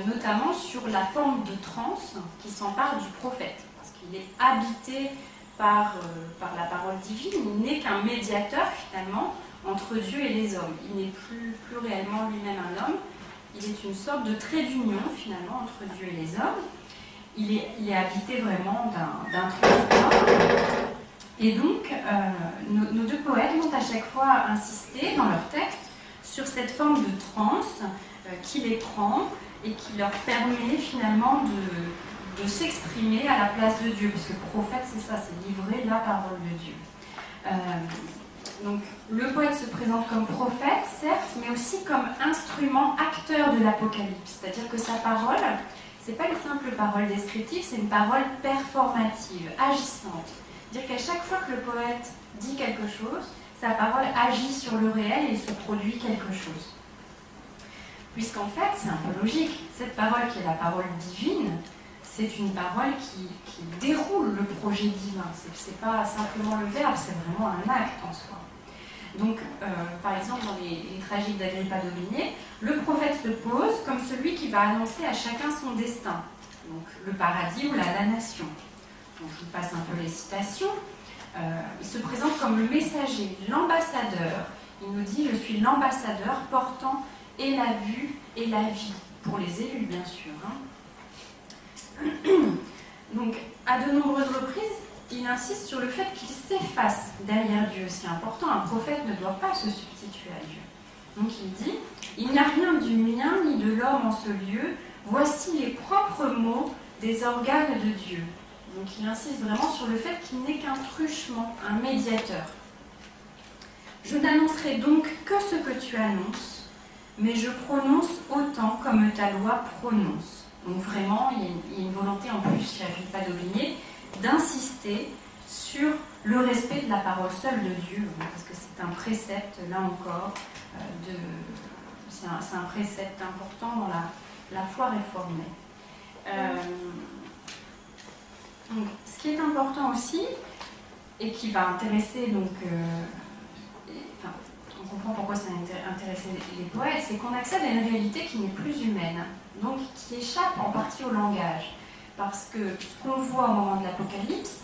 notamment sur la forme de transe qui s'empare du prophète, parce qu'il est habité par la parole divine, il n'est qu'un médiateur finalement entre Dieu et les hommes. Il n'est plus réellement lui-même un homme, il est une sorte de trait d'union finalement entre Dieu et les hommes. Il est habité vraiment d'un transport. Et donc, nos deux poètes vont à chaque fois insister dans leur texte sur cette forme de transe qui les prend et qui leur permet finalement de s'exprimer à la place de Dieu. Parce que prophète, c'est ça, c'est livrer la parole de Dieu. Donc le poète se présente comme prophète, certes, mais aussi comme instrument, acteur de l'Apocalypse. C'est-à-dire que sa parole, c'est pas une simple parole descriptive, c'est une parole performative, agissante. C'est-à-dire qu'à chaque fois que le poète dit quelque chose, sa parole agit sur le réel et il se produit quelque chose. Puisqu'en fait, c'est un peu logique, cette parole qui est la parole divine, c'est une parole qui déroule le projet divin. C'est pas simplement le verbe, c'est vraiment un acte en soi. Donc, par exemple, dans les tragiques d'Agrippa d'Aubigné, le prophète se pose comme celui qui va annoncer à chacun son destin, donc le paradis ou la damnation. Donc, je vous passe un peu les citations. Il se présente comme le messager, l'ambassadeur. Il nous dit « Je suis l'ambassadeur portant et la vue et la vie », pour les élus, bien sûr. Donc, à de nombreuses reprises, il insiste sur le fait qu'il s'efface derrière Dieu. C'est important, un prophète ne doit pas se substituer à Dieu. Donc il dit « Il n'y a rien du mien ni de l'homme en ce lieu, voici les propres mots des organes de Dieu. » Donc il insiste vraiment sur le fait qu'il n'est qu'un truchement, un médiateur. « Je n'annoncerai donc que ce que tu annonces, mais je prononce autant comme ta loi prononce. » Donc vraiment, il y a une volonté en plus chez Agrippa d'Aubigné d'insister sur le respect de la parole seule de Dieu, parce que c'est un précepte, là encore, c'est un précepte important dans la foi réformée. Donc, ce qui est important aussi, et qui va intéresser, on comprend pourquoi ça a intéressé les poètes, c'est qu'on accède à une réalité qui n'est plus humaine, donc qui échappe en partie au langage. Parce que ce qu'on voit au moment de l'Apocalypse,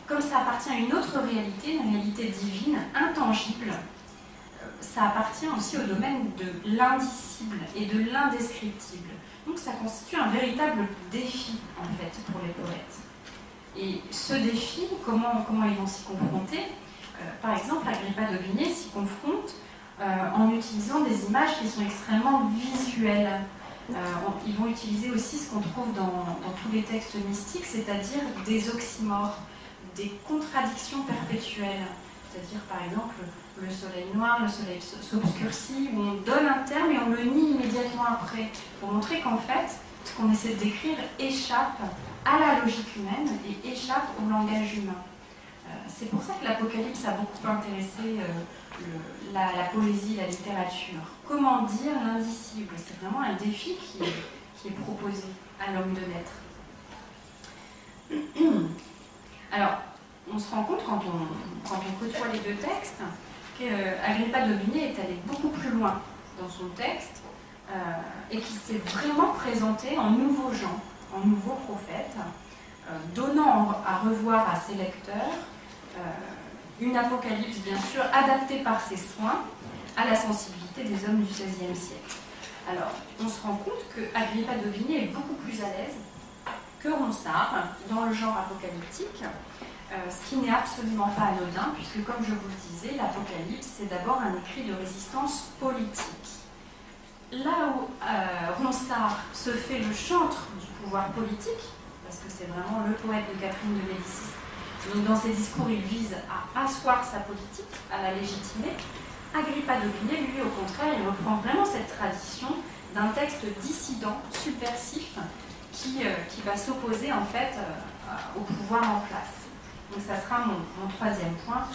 comme ça appartient à une autre réalité, une réalité divine, intangible, ça appartient aussi au domaine de l'indicible et de l'indescriptible. Donc ça constitue un véritable défi, en fait, pour les poètes. Et ce défi, comment ils vont s'y confronter? Par exemple, Agrippa d'Aubigné s'y confronte en utilisant des images qui sont extrêmement visuelles. Ils vont utiliser aussi ce qu'on trouve dans tous les textes mystiques, c'est-à-dire des oxymores, des contradictions perpétuelles. C'est-à-dire, par exemple, le soleil noir, le soleil s'obscurcit, où on donne un terme et on le nie immédiatement après, pour montrer qu'en fait, ce qu'on essaie de décrire échappe à la logique humaine et échappe au langage humain. C'est pour ça que l'Apocalypse a beaucoup intéressé la poésie, la littérature. Comment dire l'indicible? C'est vraiment un défi qui est proposé à l'homme de lettres. Alors, on se rend compte quand on côtoie les deux textes qu'Agrippa d'Aubigné est allé beaucoup plus loin dans son texte et qui s'est vraiment présenté en nouveau Jean, en nouveau prophète, donnant à revoir à ses lecteurs une apocalypse bien sûr adaptée par ses soins à la sensibilité des hommes du XVIe siècle. Alors, on se rend compte que Agrippa d'Aubigné est beaucoup plus à l'aise que Ronsard dans le genre apocalyptique, ce qui n'est absolument pas anodin, puisque comme je vous le disais, l'Apocalypse, c'est d'abord un écrit de résistance politique. Là où Ronsard se fait le chantre du pouvoir politique, parce que c'est vraiment le poète de Catherine de Médicis, donc dans ses discours, il vise à asseoir sa politique, à la légitimer, Agrippa d'Aubigné, lui, au contraire, il reprend vraiment cette tradition d'un texte dissident, subversif, qui va s'opposer en fait au pouvoir en place. Donc ça sera mon troisième point.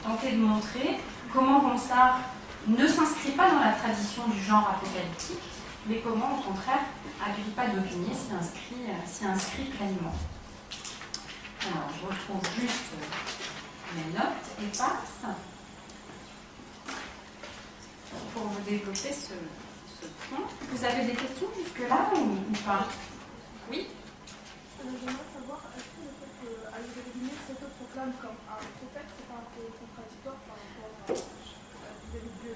Tenter de montrer comment Ronsard ne s'inscrit pas dans la tradition du genre apocalyptique, mais comment, au contraire, Agrippa d'Aubigné s'y inscrit pleinement. Alors, je retrouve juste mes notes et passe pour vous développer ce point. Vous avez des questions jusque-là ou pas? Oui. J'aimerais savoir, est-ce que le fait qu'Agrippa d'Aubigné s'autoproclame comme un prophète, c'est pas un peu contradictoire par rapport à vis-à-vis de Dieu?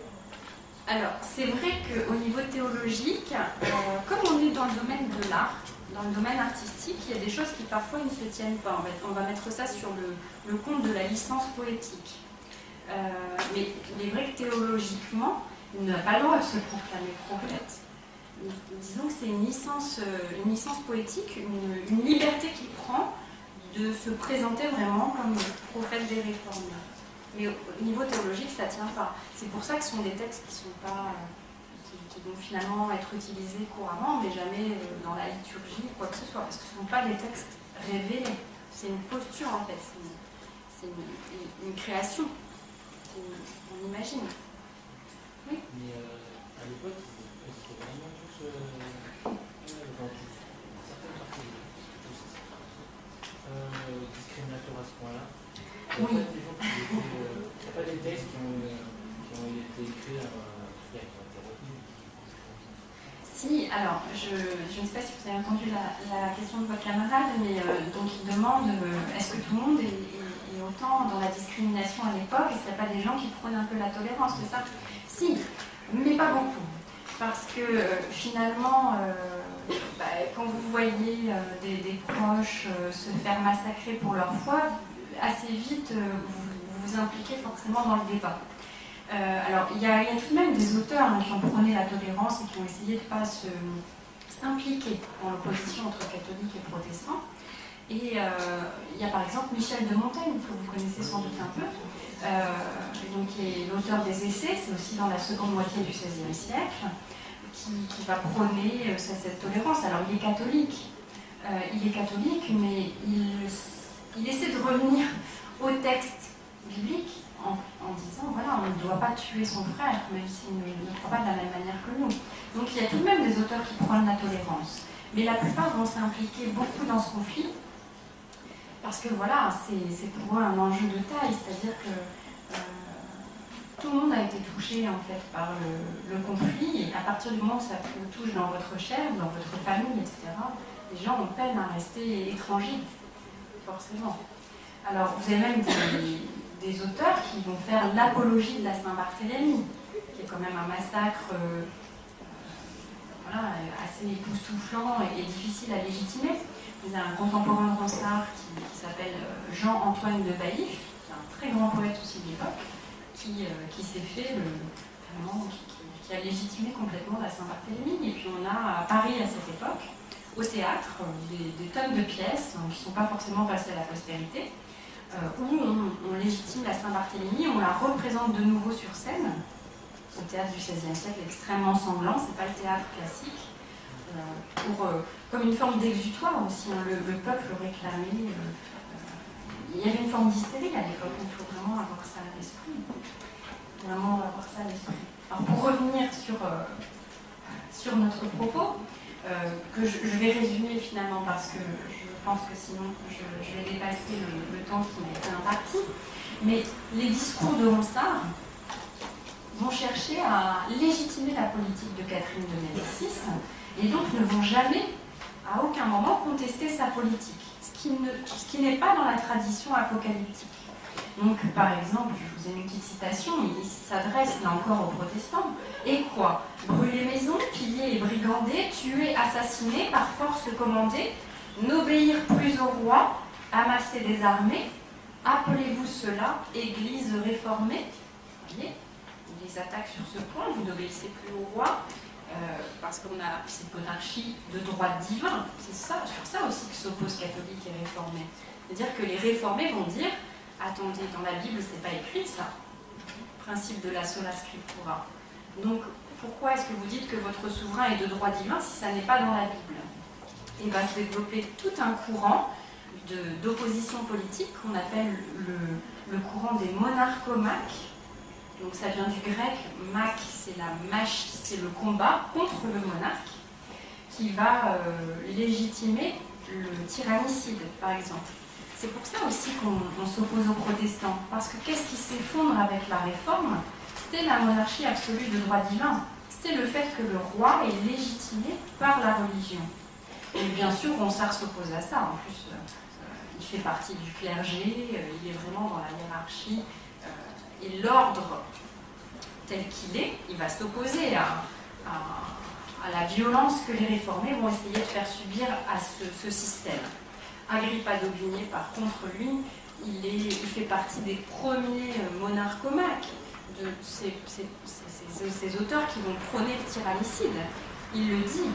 Alors, c'est vrai qu'au niveau théologique, comme on est dans le domaine de l'art, dans le domaine artistique, il y a des choses qui parfois ne se tiennent pas. On va mettre ça sur le compte de la licence poétique. Mais il est vrai que théologiquement, il n'a pas le droit de se proclamer prophète. Disons que c'est une licence poétique, une liberté qu'il prend de se présenter vraiment comme le prophète des réformes. Mais au niveau théologique, ça ne tient pas. C'est pour ça que ce sont des textes qui sont pas, qui vont finalement être utilisés couramment, mais jamais dans la liturgie ou quoi que ce soit, parce que ce ne sont pas des textes révélés. C'est une posture en fait, c'est une création qu'on imagine. Oui. Mais à l'époque, c'était vraiment tous dans certaines parties discriminatoires à ce point-là. Oui. Il n'y a pas des textes qui ont été écrits qui ont été retenus. Si, alors, je ne sais pas si vous avez entendu la question de votre camarade, mais donc il demande est-ce que tout le monde est autant dans la discrimination à l'époque? Est-ce qu'il n'y a pas des gens qui prônent un peu la tolérance, c'est ça? Si, mais pas beaucoup. Parce que finalement, quand vous voyez des proches se faire massacrer pour leur foi, assez vite vous vous impliquez forcément dans le débat. Alors, il y a tout de même des auteurs qui ont prôné la tolérance et qui ont essayé de ne pas s'impliquer dans l'opposition entre catholiques et protestants. Et il y a par exemple Michel de Montaigne, que vous connaissez sans doute un peu, donc, qui est l'auteur des Essais, c'est aussi dans la seconde moitié du XVIe siècle, qui va prôner cette tolérance. Alors, il est catholique, mais il essaie de revenir au texte biblique en disant, voilà, on ne doit pas tuer son frère, même s'il ne croit pas de la même manière que nous. Donc il y a tout de même des auteurs qui prônent la tolérance. Mais la plupart vont s'impliquer beaucoup dans ce conflit, parce que voilà, c'est pour eux un enjeu de taille, c'est-à-dire que tout le monde a été touché en fait par le conflit, et à partir du moment où ça vous touche dans votre chair, dans votre famille, etc., les gens ont peine à rester étrangers, forcément. Alors vous avez même des auteurs qui vont faire l'apologie de la Saint-Barthélemy, qui est quand même un massacre assez époustouflant et difficile à légitimer. Il y a un contemporain de Ronsard qui s'appelle Jean-Antoine de Baillif, qui est un très grand poète aussi de l'époque, qui s'est fait qui a légitimé complètement la Saint-Barthélemy. Et puis on a à Paris à cette époque, au théâtre, des tonnes de pièces qui ne sont pas forcément passées à la postérité, où on légitime la Saint-Barthélemy, on la représente de nouveau sur scène, au théâtre du XVIe siècle extrêmement sanglant, c'est pas le théâtre classique, comme une forme d'exutoire aussi, hein, le peuple réclamait, il y avait une forme d'hystérie à l'époque, il faut vraiment avoir ça à l'esprit. Alors pour revenir sur notre propos, que je vais résumer finalement parce que je pense que sinon je vais dépasser le temps qui m'a été imparti. Mais les discours de Ronsard vont chercher à légitimer la politique de Catherine de Médicis et donc ne vont jamais, à aucun moment, contester sa politique, ce qui n'est pas dans la tradition apocalyptique. Donc, par exemple, je vous ai une petite citation, il s'adresse là encore aux protestants. Et quoi? Brûler maison, piller et brigander, tuer, assassiner, par force commander, n'obéir plus au roi, amasser des armées, appelez-vous cela Église réformée? Vous voyez, il les attaque sur ce point, vous n'obéissez plus au roi, parce qu'on a cette monarchie de droit divin. C'est ça, sur ça aussi que s'opposent catholiques et réformés. C'est-à-dire que les réformés vont dire, attendez, dans la Bible, c'est pas écrit ça, principe de la sola scriptura. Donc, pourquoi est-ce que vous dites que votre souverain est de droit divin si ça n'est pas dans la Bible? Et va se développer tout un courant d'opposition politique qu'on appelle le courant des monarchomaques. Donc ça vient du grec, mak, c'est la mâche, c'est le combat contre le monarque, qui va légitimer le tyrannicide, par exemple. C'est pour ça aussi qu'on s'oppose aux protestants, parce que qu'est-ce qui s'effondre avec la réforme? C'est la monarchie absolue de droit divin. C'est le fait que le roi est légitimé par la religion. Et bien sûr, Ronsard s'oppose à ça. En plus, il fait partie du clergé, il est vraiment dans la hiérarchie. Et l'ordre tel qu'il est, il va s'opposer à la violence que les réformés vont essayer de faire subir à ce système. Agrippa d'Aubigné, par contre, lui, il fait partie des premiers monarchomaques, de ces auteurs qui vont prôner le tyrannicide. Il le dit,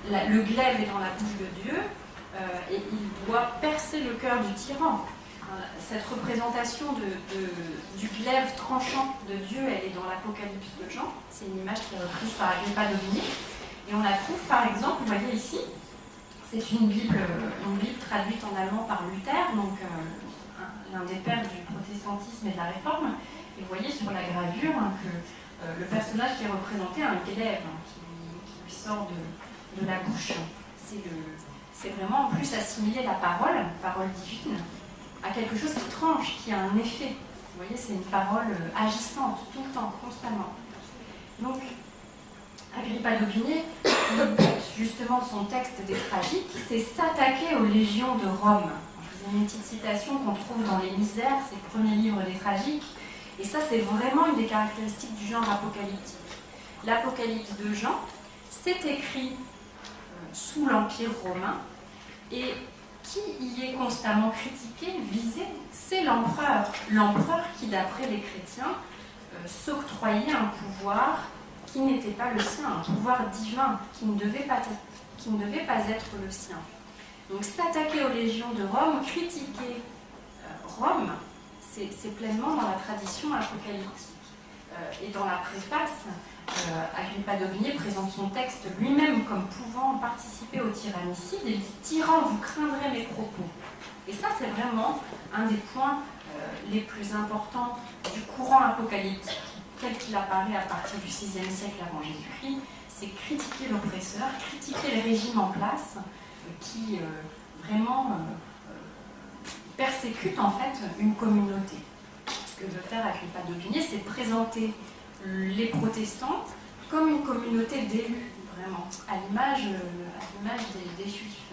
le glaive est dans la bouche de Dieu, et il doit percer le cœur du tyran. Cette représentation du glaive tranchant de Dieu, elle est dans l'Apocalypse de Jean. C'est une image qui est reprise par Agrippa d'Aubigné. Et on la trouve par exemple, vous voyez ici, c'est une Bible traduite en allemand par Luther, donc l'un des pères du protestantisme et de la réforme. Et vous voyez sur la gravure que le personnage qui est représenté a un glaive qui lui sort de la bouche. C'est vraiment en plus assimiler la parole divine, à quelque chose qui tranche, qui a un effet. Vous voyez, c'est une parole agissante, tout le temps, constamment. Donc, Agrippa d'Aubigné, le but justement de son texte des Tragiques, c'est s'attaquer aux légions de Rome. Je vous ai mis une petite citation qu'on trouve dans les Misères, c'est le premier livre des Tragiques, et ça c'est vraiment une des caractéristiques du genre apocalyptique. L'Apocalypse de Jean, c'est écrit sous l'Empire romain, et qui y est constamment critiqué, visé, c'est l'empereur. L'empereur qui, d'après les chrétiens, s'octroyait un pouvoir qui n'était pas le sien, un pouvoir divin qui ne devait pas être le sien. Donc s'attaquer aux légions de Rome, critiquer Rome, c'est pleinement dans la tradition apocalyptique. Et dans la préface, Agrippa d'Aubigné présente son texte lui-même comme pouvant participer au tyrannicide et dit « Tyran, vous craindrez mes propos ». Et ça, c'est vraiment un des points les plus importants du courant apocalyptique, tel qu'il apparaît à partir du VIe siècle avant Jésus-Christ, c'est critiquer l'oppresseur, critiquer les régimes en place qui vraiment persécutent en fait une communauté. Ce que veut faire Agrippa d'Aubigné, c'est présenter les protestants comme une communauté d'élus, vraiment, à l'image des Juifs.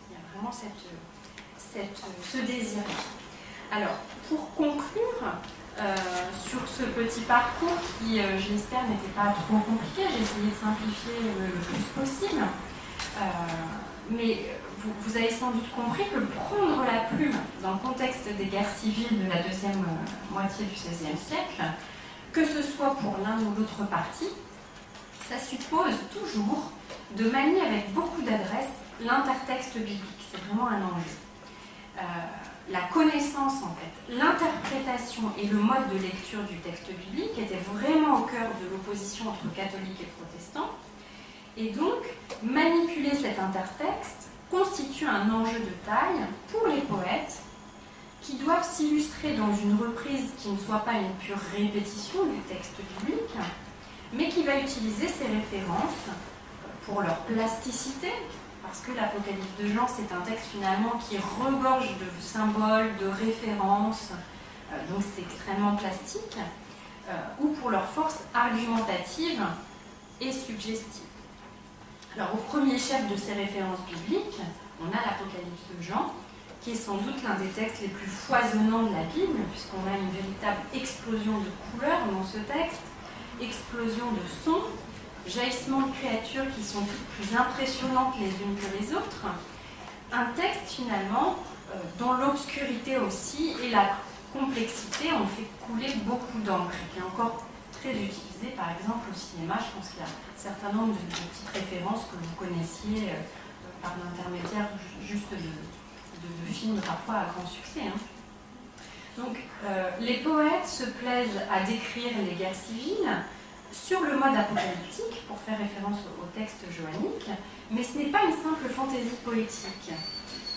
Il y a vraiment ce désir. Alors, pour conclure, sur ce petit parcours qui, je l'espère, n'était pas trop compliqué, j'ai essayé de simplifier le plus possible, mais vous avez sans doute compris que prendre la plume dans le contexte des guerres civiles de la deuxième moitié du XVIe siècle, que ce soit pour l'un ou l'autre parti, ça suppose toujours de manier avec beaucoup d'adresse l'intertexte biblique. C'est vraiment un enjeu. La connaissance, en fait, l'interprétation et le mode de lecture du texte biblique étaient vraiment au cœur de l'opposition entre catholiques et protestants. Et donc, manipuler cet intertexte constitue un enjeu de taille pour les poètes qui doivent s'illustrer dans une reprise qui ne soit pas une pure répétition du texte biblique, mais qui va utiliser ces références pour leur plasticité, parce que l'Apocalypse de Jean, c'est un texte finalement qui regorge de symboles, de références, donc c'est extrêmement plastique, ou pour leur force argumentative et suggestive. Alors au premier chef de ces références bibliques, on a l'Apocalypse de Jean, qui est sans doute l'un des textes les plus foisonnants de la Bible, puisqu'on a une véritable explosion de couleurs dans ce texte, explosion de sons, jaillissements de créatures qui sont toutes plus impressionnantes les unes que les autres. Un texte finalement dont l'obscurité aussi et la complexité ont fait couler beaucoup d'encre, qui est encore très utilisé par exemple au cinéma. Je pense qu'il y a un certain nombre de petites références que vous connaissiez par l'intermédiaire juste de films parfois à grand succès. Donc les poètes se plaisent à décrire les guerres civiles sur le mode apocalyptique, pour faire référence au texte joannique, mais ce n'est pas une simple fantaisie poétique,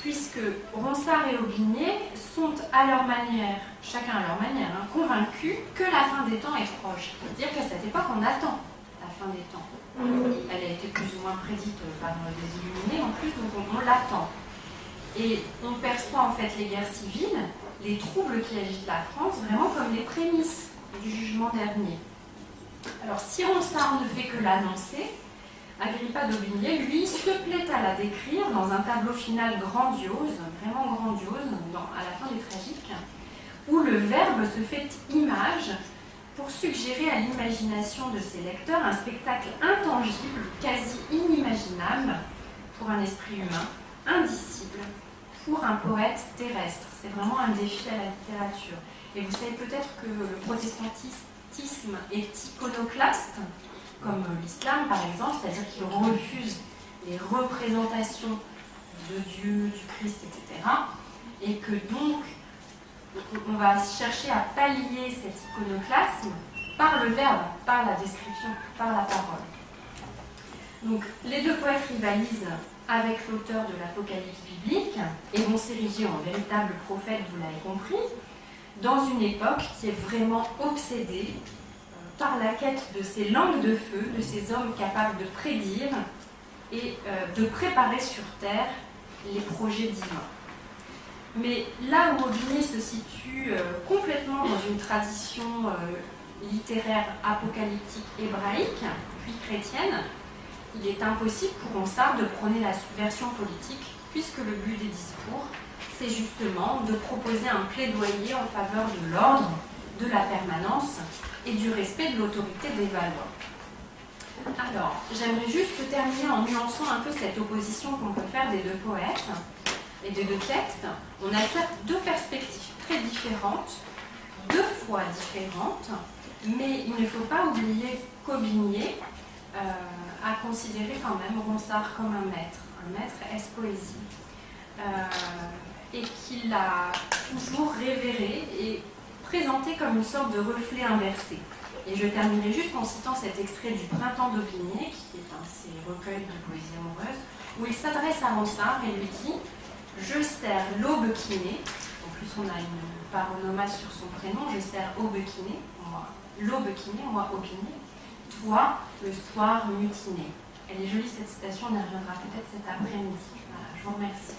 puisque Ronsard et Aubigné sont à leur manière, chacun à leur manière, convaincus que la fin des temps est proche. C'est-à-dire qu'à cette époque, on attend la fin des temps. Elle a été plus ou moins prédite par des illuminés en plus, donc on l'attend. Et on perçoit en fait les guerres civiles, les troubles qui agitent la France, vraiment comme les prémices du jugement dernier. Alors si Ronsard ne fait que l'annoncer, Agrippa d'Aubigné, lui, se plaît à la décrire dans un tableau final grandiose, vraiment grandiose, à la fin des Tragiques, où le verbe se fait image pour suggérer à l'imagination de ses lecteurs un spectacle intangible, quasi inimaginable pour un esprit humain, indicible pour un poète terrestre. C'est vraiment un défi à la littérature. Et vous savez peut-être que le protestantisme est iconoclaste, comme l'islam par exemple, c'est-à-dire qu'il refuse les représentations de Dieu, du Christ, etc. Et que donc, on va chercher à pallier cet iconoclasme par le verbe, par la description, par la parole. Donc, les deux poètes rivalisent avec l'auteur de l'Apocalypse biblique et vont s'ériger en véritables prophètes, vous l'avez compris, dans une époque qui est vraiment obsédée par la quête de ces langues de feu, de ces hommes capables de prédire et de préparer sur terre les projets divins. Mais là où Aubigné se situe complètement dans une tradition littéraire apocalyptique hébraïque, puis chrétienne, il est impossible pour Ronsard de prôner la subversion politique, puisque le but des discours, c'est justement de proposer un plaidoyer en faveur de l'ordre, de la permanence et du respect de l'autorité des Valois. Alors, j'aimerais juste terminer en nuançant un peu cette opposition qu'on peut faire des deux poètes et des deux textes. On a certes deux perspectives très différentes, deux fois différentes, mais il ne faut pas oublier qu'Aubigné a considéré quand même Ronsard comme un maître est poésie, et qu'il l'a toujours révéré et présenté comme une sorte de reflet inversé. Et je terminerai juste en citant cet extrait du Printemps d'Aubigné, qui est un de ses recueils de poésie amoureuse, où il s'adresse à Ronsard et lui dit « Je sers l'aube qui naît », en plus on a une paronomase sur son prénom, « Je sers aube qui naît », moi, l'aube qui naît, moi Aubigné, toi, le soir mutiné. Elle est jolie cette citation, on y reviendra peut-être cet après-midi. Voilà, je vous remercie.